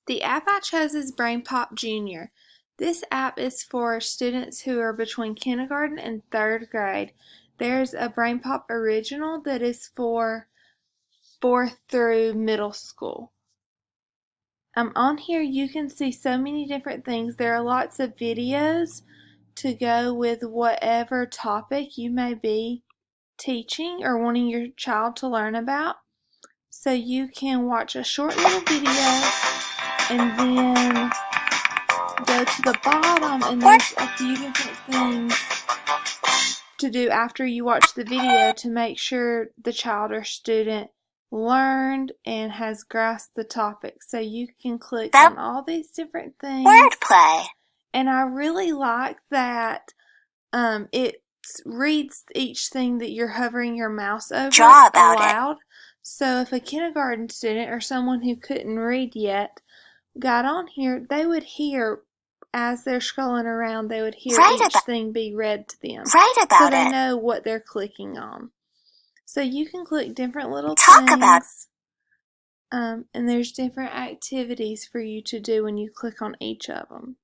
The app I chose is BrainPopJr. This app is for students who are between kindergarten and third grade. There's a BrainPop Original that is for 4th through middle school. On here you can see so many different things. There are lots of videos to go with whatever topic you may be teaching or wanting your child to learn about. So you can watch a short little video and then go to the bottom and there's a few different things to do after you watch the video to make sure the child or student learned and has grasped the topic. So you can click on all these different things. Wordplay. And I really like that it reads each thing that you're hovering your mouse over aloud. So if a kindergarten student or someone who couldn't read yet got on here, they would hear, as they're scrolling around, they would hear each thing be read to them. So they know what they're clicking on. So you can click different little things. And there's different activities for you to do when you click on each of them.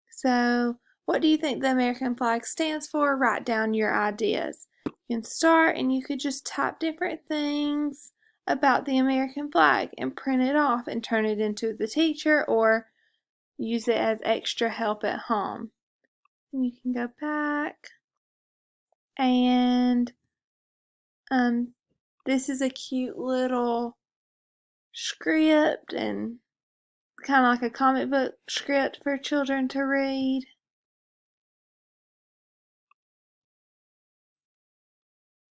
So, what do you think the American flag stands for? Write down your ideas. You can start and you could just type different things about the American flag and print it off and turn it into the teacher or use it as extra help at home. And you can go back and this is a cute little script and kind of like a comic book script for children to read.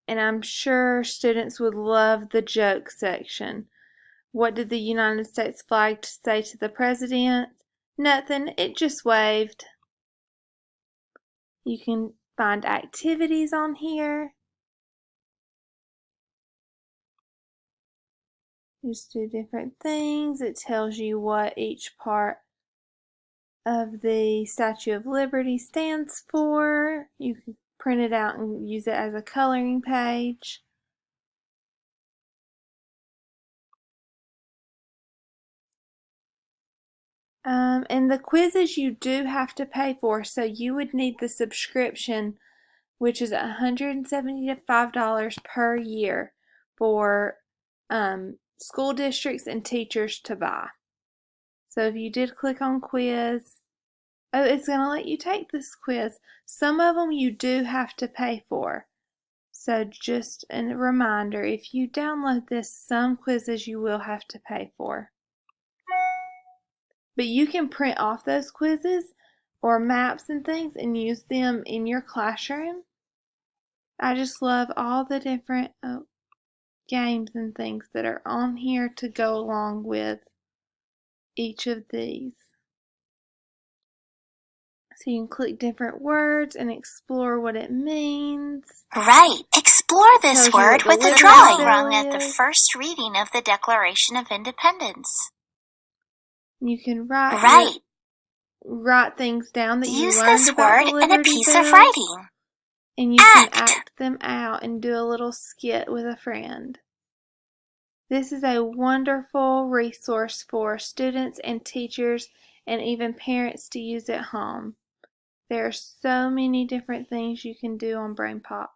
And I'm sure students would love the joke section. What did the United States flag say to the president? Nothing, it just waved. You can find activities on here. Just do different things. It tells you what each part of the Statue of Liberty stands for. You can print it out and use it as a coloring page. And the quizzes you do have to pay for, so you would need the subscription, which is $175 per year for school districts and teachers to buy. So if you did click on quiz, it's going to let you take this quiz. Some of them you do have to pay for. So just a reminder, if you download this, some quizzes you will have to pay for. But you can print off those quizzes or maps and things and use them in your classroom. I just love all the different games and things that are on here to go along with each of these. So you can click different words and explore what it means. Right. Explore this word with a drawing rung at the first reading of the Declaration of Independence. You can write things down that you learned about the Liberty Bell. Use this word in a piece of writing. And you can act them out and do a little skit with a friend. This is a wonderful resource for students and teachers and even parents to use at home. There are so many different things you can do on BrainPop.